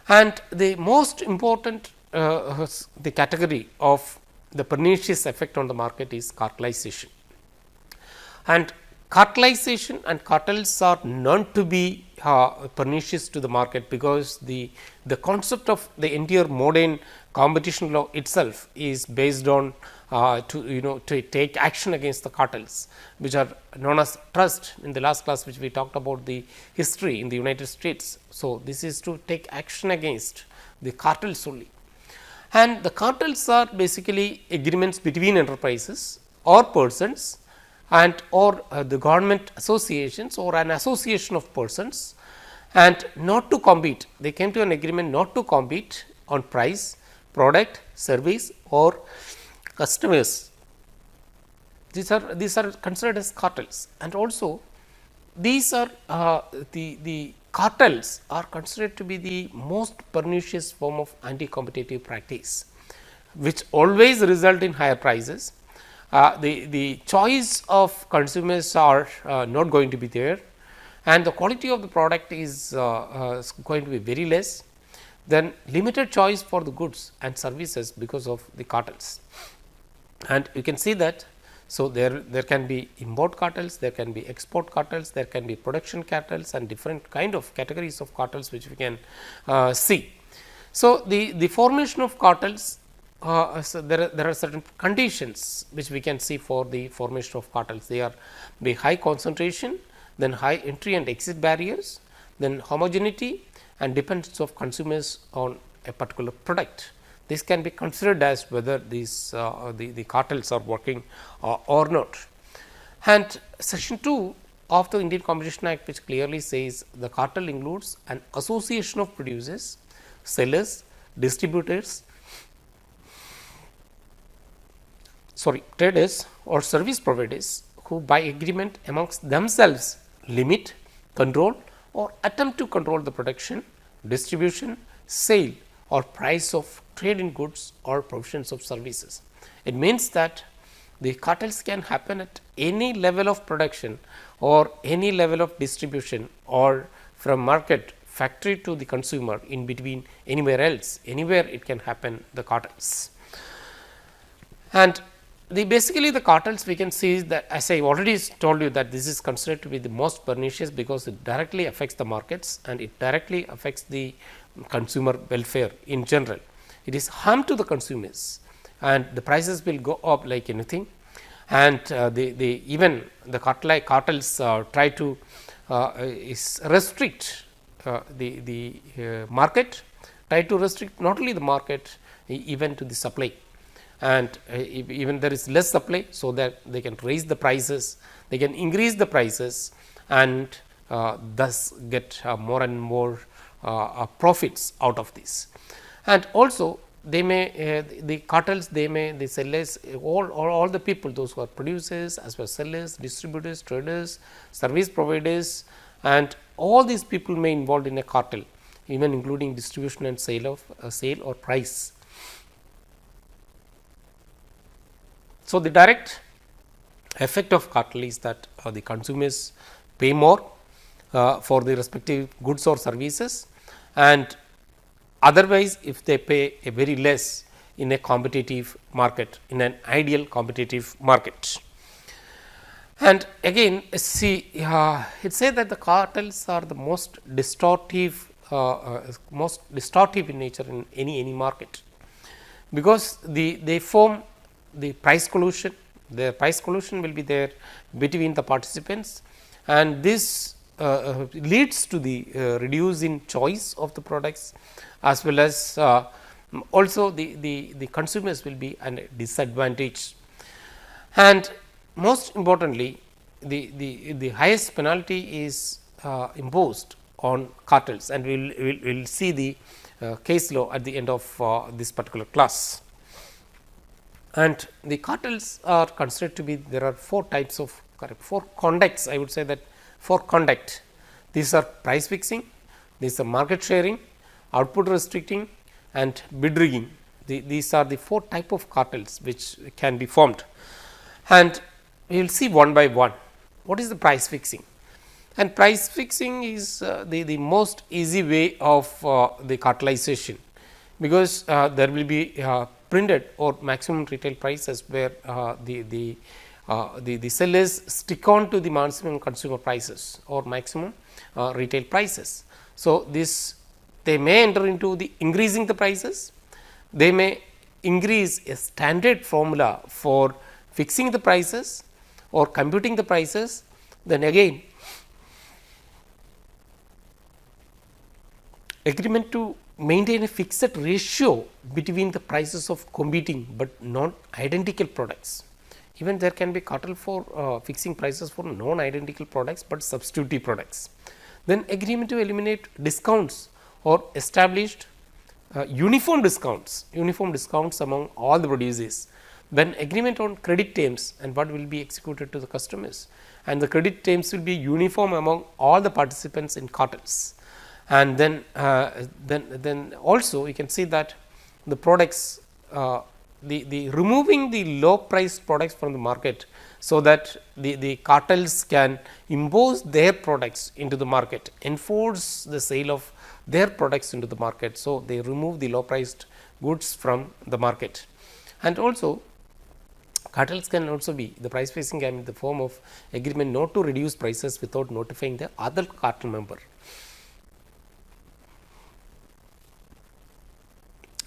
And the most important the category of the pernicious effect on the market is cartelization. And cartelization and cartels are known to be pernicious to the market, because the concept of the entire modern competition law itself is based on to take action against the cartels, which are known as trust. In the last class, which we talked about the history in the United States. So, this is to take action against the cartels only, and the cartels are basically agreements between enterprises or persons and or the government associations or an association of persons, and not to compete. They came to an agreement not to compete on price, product, service or customers. These are considered as cartels, and also these are the cartels are considered to be the most pernicious form of anti-competitive practice, which always result in higher prices. The choice of consumers are not going to be there, and the quality of the product is going to be very less. Then limited choice for the goods and services because of the cartels, and you can see that. So, there can be import cartels, there can be export cartels, there can be production cartels, and different kind of categories of cartels which we can see. So, the formation of cartels, so there are certain conditions which we can see for the formation of cartels. They are the high concentration, then high entry and exit barriers, then homogeneity and dependence of consumers on a particular product. This can be considered as whether these the cartels are working or not. And section 2 of the Indian Competition Act, which clearly says the cartel includes an association of producers, sellers, distributors, traders or service providers who by agreement amongst themselves limit, control or attempt to control the production, distribution, sale or price of trade in goods or provisions of services. It means that the cartels can happen at any level of production or any level of distribution, or from market factory to the consumer, in between anywhere else, anywhere it can happen, the cartels. And basically the cartels we can see is that, as I already told you, that this is considered to be the most pernicious, because it directly affects the markets and it directly affects the consumer welfare in general. It is harm to the consumers, and the prices will go up like anything, and even the cartels try to restrict the market, try to restrict not only the market, even to the supply, and even there is less supply, so that they can raise the prices, they can increase the prices, and thus get more and more profits out of this. And also they may the cartels, the sellers, all the people, those who are producers as well as sellers, distributors, traders, service providers, and all these people may involved in a cartel, even including distribution and sale of sale or price. So, the direct effect of cartel is that the consumers pay more for the respective goods or services, and otherwise if they pay a very less in a competitive market, in an ideal competitive market. And again see it says that the cartels are the most distortive in nature in any market, because they form the price collusion. The price collusion will be there between the participants, and this leads to the reduce in choice of the products, as well as also the consumers will be at a disadvantage. And most importantly, the highest penalty is imposed on cartels, and we will see the case law at the end of this particular class. And the cartels are considered to be, there are four types of four conducts, I would say that four conduct. These are price fixing, these are market sharing, output restricting, and bid rigging. These are the four type of cartels which can be formed, and we will see one by one. What is the price fixing? And price fixing is the most easy way of the cartelization, because there will be printed or maximum retail prices where the sellers stick on to the maximum consumer prices or maximum retail prices. So, this they may enter into the increasing the prices, they may increase a standard formula for fixing the prices or computing the prices. Then again agreement to maintain a fixed ratio between the prices of competing, but non identical products. Even there can be cartel for fixing prices for non identical products, but substitute products. Then agreement to eliminate discounts or established uniform discounts among all the producers. Then agreement on credit terms and what will be executed to the customers, and the credit terms will be uniform among all the participants in cartels. And then also you can see that the products the removing the low priced products from the market, so that the cartels can impose their products into the market, enforce the sale of their products into the market. So, they remove the low priced goods from the market. And also cartels can also be, the price fixing can be in the form of agreement not to reduce prices without notifying the other cartel member.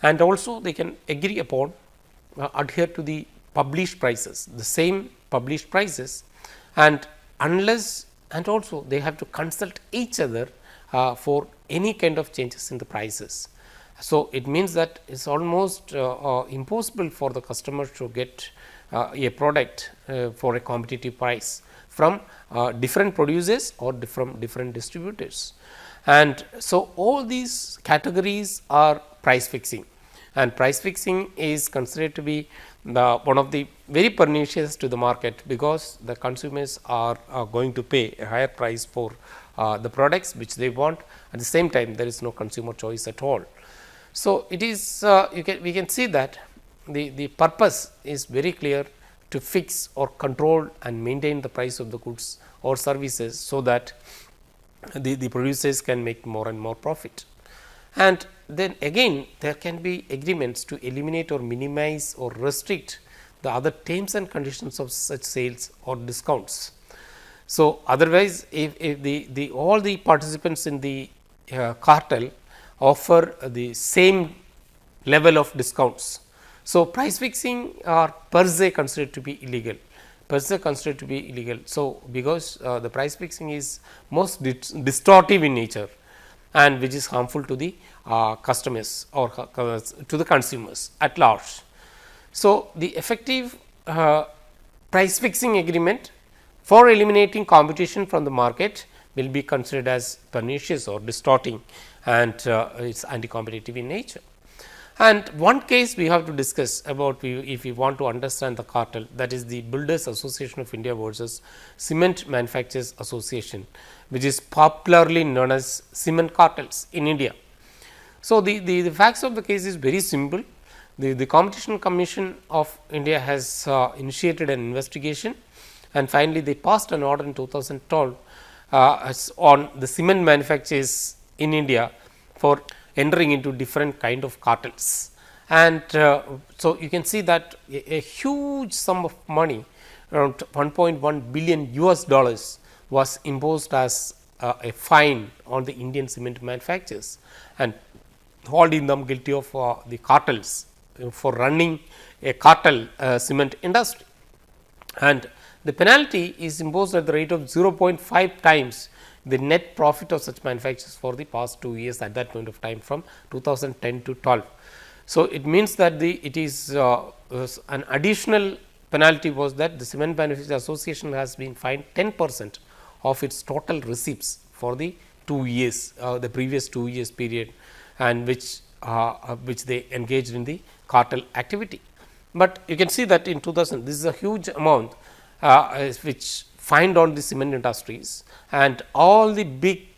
And also they can agree upon adhere to the published prices, the same published prices, and unless, and also they have to consult each other for any kind of changes in the prices. So, it means that it is almost impossible for the customer to get a product for a competitive price from different producers or from different distributors. And so, all these categories are price fixing, and price fixing is considered to be one of the very pernicious to the market, because the consumers are going to pay a higher price for the products which they want. At the same time, there is no consumer choice at all. So, it is we can see that the purpose is very clear, to fix or control and maintain the price of the goods or services, so that the producers can make more and more profit. And then again there can be agreements to eliminate or minimize or restrict the other terms and conditions of such sales or discounts. So, otherwise if the all the participants in the cartel offer the same level of discounts. So, price fixing are per se considered to be illegal, So, because the price fixing is most distortive in nature, and which is harmful to the customers or to the consumers at large. So, the effective price fixing agreement for eliminating competition from the market will be considered as pernicious or distorting, and it is anti-competitive in nature. And one case we have to discuss about, if we want to understand the cartel, that is the Builders Association of India versus Cement Manufacturers Association, which is popularly known as cement cartels in India. So, the facts of the case is very simple. The Competition Commission of India has initiated an investigation, and finally, they passed an order in 2012 on the cement manufacturers in India for entering into different kind of cartels. And so, you can see that a huge sum of money, around 1.1 billion US dollars, was imposed as a fine on the Indian cement manufacturers, and holding them guilty of the cartels for running a cartel cement industry. And the penalty is imposed at the rate of 0.5 times the net profit of such manufacturers for the past 2 years at that point of time, from 2010 to 12. So, it means that it is an additional penalty was that the Cement Manufacturers Association has been fined 10% of its total receipts for the 2 years, the previous 2 years period, and which they engaged in the cartel activity. But you can see that in 2000, this is a huge amount which fined on the cement industries, and all the big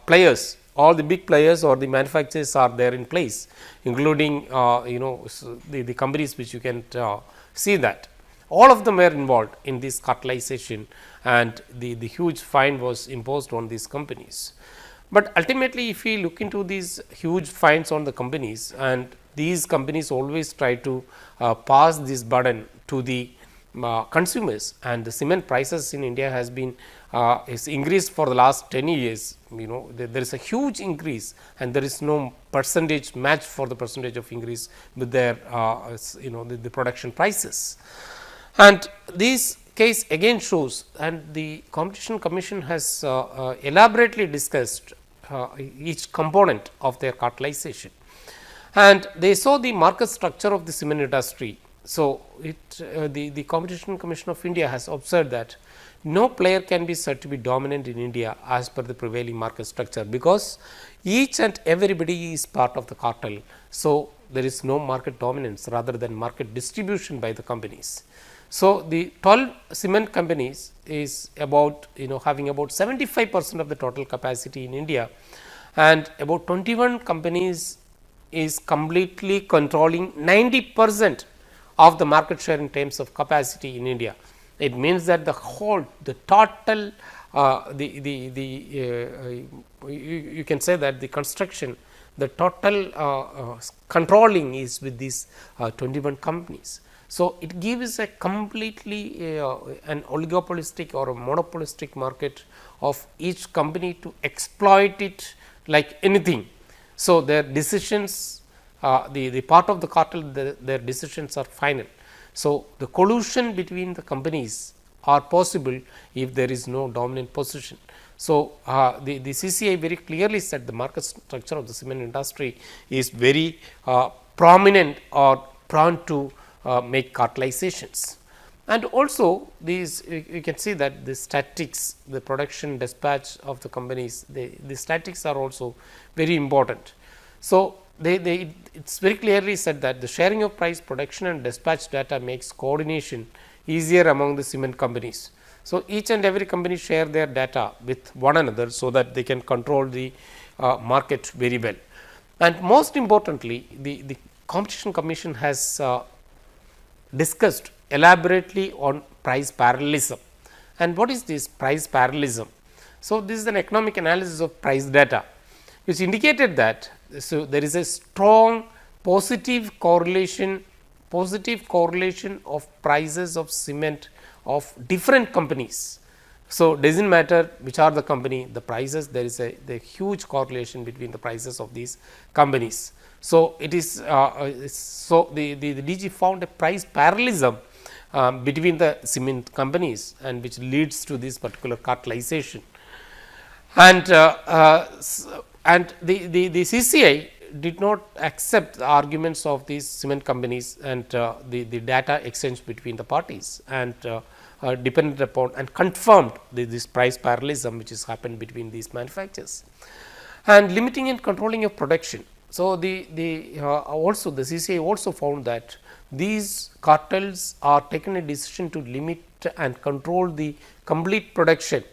players or the manufacturers are there in place, including the companies which you can see that. all of them were involved in this cartelization, and the huge fine was imposed on these companies. But ultimately, if we look into these huge fines on the companies, and these companies always try to pass this burden to the consumers, and the cement prices in India has been is increased for the last 10 years. There is a huge increase, and there is no percentage match for the percentage of increase with their the production prices. And this case again shows, and the Competition Commission has elaborately discussed each component of their cartelization, and they saw the market structure of the cement industry. So, the Competition Commission of India has observed that no player can be said to be dominant in India as per the prevailing market structure, because each and everybody is part of the cartel. So, there is no market dominance rather than market distribution by the companies. So, the 12 cement companies is about having about 75% of the total capacity in India, and about 21 companies is completely controlling 90% of the market share in terms of capacity in India. It means that the whole, the total, you can say that the construction, the total controlling is with these 21 companies. So, it gives a completely an oligopolistic or a monopolistic market of each company to exploit it like anything. So, their decisions, the part of the cartel, their decisions are final. So, the collusion between the companies are possible if there is no dominant position. So, the CCI very clearly said the market structure of the cement industry is very prominent or prone to make cartelizations. And also these you can see that the statics, the production dispatch of the companies, the statics are also very important. So, it is very clearly said that the sharing of price, production and dispatch data makes coordination easier among the cement companies. So, each and every company share their data with one another, so that they can control the market very well. And most importantly, the Competition Commission has discussed elaborately on price parallelism. And what is this price parallelism? So, this is an economic analysis of price data, which indicated that there is a strong positive correlation of prices of cement of different companies. So, does not matter which are the company, the prices, there is the huge correlation between the prices of these companies. So, it is so the DG found a price parallelism between the cement companies, and which leads to this particular cartelization. And the CCI did not accept the arguments of these cement companies and the data exchange between the parties, and depended upon and confirmed this price parallelism which has happened between these manufacturers. And limiting and controlling of production. So, the CCI also found that these cartels are taken a decision to limit and control the complete production,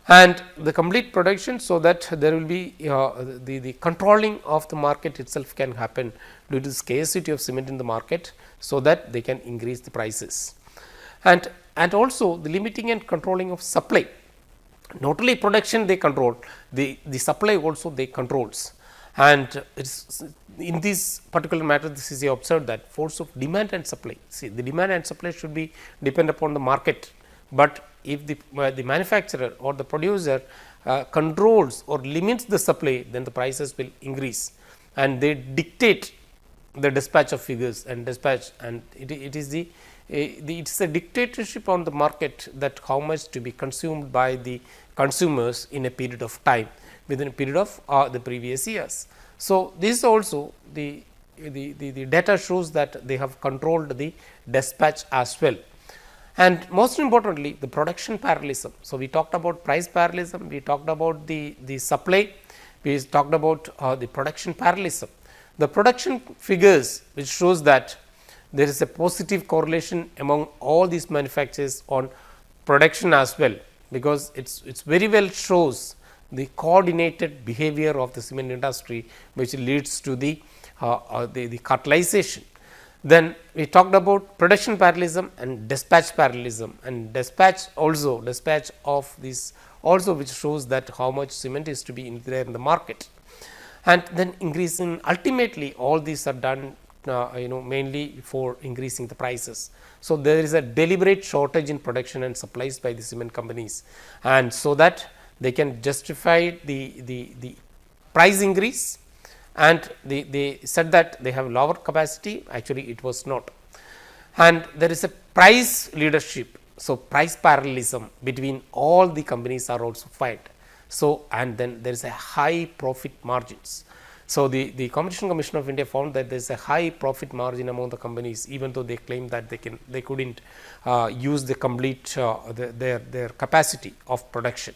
and the complete production, so that there will be the controlling of the market itself can happen due to the scarcity of cement in the market, so that they can increase the prices. And also the limiting and controlling of supply, not only production they control, the supply also they controls. And in this particular matter, the CCI observed that force of demand and supply. See, the demand and supply should be depend upon the market, but if the manufacturer or the producer controls or limits the supply, then the prices will increase, and they dictate the dispatch of figures and dispatch, and it is a dictatorship on the market, that how much to be consumed by the consumers in a period of time, within a period of the previous years. So, this also the data shows that they have controlled the dispatch as well. And most importantly, the production parallelism. So, we talked about price parallelism, we talked about the supply, we talked about the production parallelism. The production figures, which shows that there is a positive correlation among all these manufacturers on production as well, because it's very well shows the coordinated behavior of the cement industry, which leads to the cartelization. Then we talked about production parallelism and dispatch parallelism, and dispatch of this also, which shows that how much cement is to be in there in the market. And then increasing, ultimately all these are done mainly for increasing the prices. So, there is a deliberate shortage in production and supplies by the cement companies, and so that they can justify the price increase, and they said that they have lower capacity, actually it was not. And there is a price leadership. So, price parallelism between all the companies are also found. So, and then there is a high profit margins. So, the Competition Commission of India found that there is a high profit margin among the companies, even though they claim that they couldn't use the complete their capacity of production.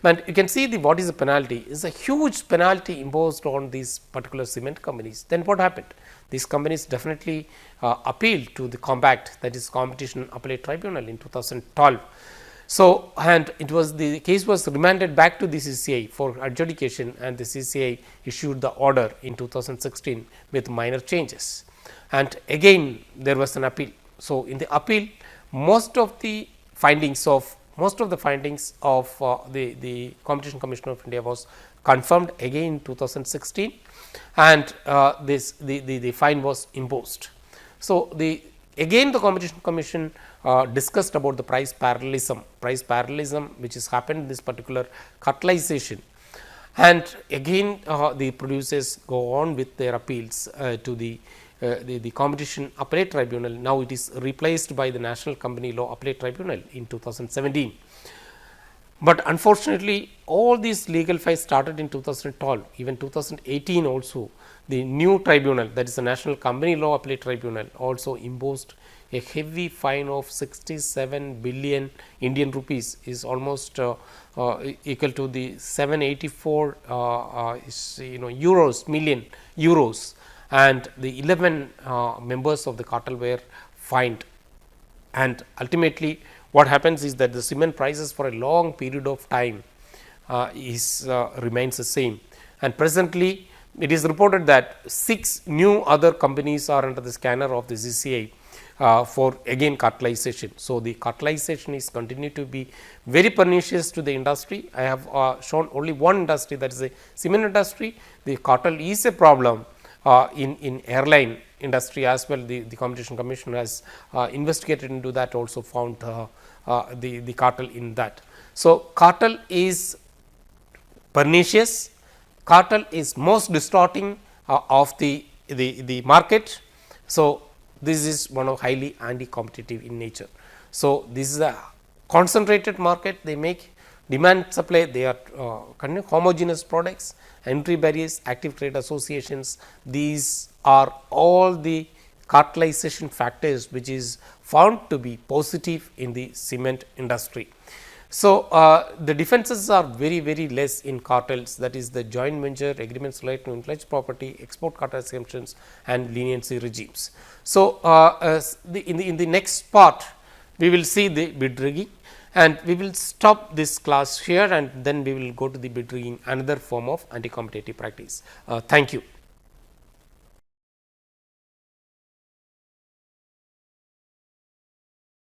And you can see what is the penalty is a huge penalty imposed on these particular cement companies. Then what happened? These companies definitely appealed to the compact, that is Competition Appellate Tribunal in 2012. So, and it was the case was remanded back to the CCI for adjudication, and the CCI issued the order in 2016 with minor changes, and again there was an appeal. So, in the appeal, most of the findings of the Competition Commission of India was confirmed again in 2016, and the fine was imposed. So, again the Competition Commission discussed about the price parallelism which has happened in this particular cartelization, and again the producers go on with their appeals to the Competition Appellate Tribunal. Now, it is replaced by the National Company Law Appellate Tribunal in 2017. But unfortunately, all these legal fights started in 2012, even 2018 also. The new tribunal, that is the National Company Law Appellate Tribunal, also imposed a heavy fine of 67 billion Indian rupees, is almost equal to the 784 million euros, and the 11 members of the cartel were fined. And ultimately, what happens is that the cement prices for a long period of time remains the same, and presently it is reported that 6 new other companies are under the scanner of the CCI for again cartelization. So, the cartelization is continue to be very pernicious to the industry. I have shown only one industry, that is the cement industry. The cartel is a problem in airline industry as well. The Competition Commission has investigated into that, also found the cartel in that. So, cartel is pernicious, cartel is most distorting of the market. So, this is one of highly anti-competitive in nature. So, this is a concentrated market, they make demand supply, they are homogeneous products, entry barriers, active trade associations, these are all the cartelization factors which is found to be positive in the cement industry. So, the defenses are very less in cartels, that is the joint venture agreements related to intellectual property, export cartel exemptions and leniency regimes. So, in the next part we will see the bid rigging, and we will stop this class here, and then we will go to the bid rigging, another form of anti-competitive practice. Thank you.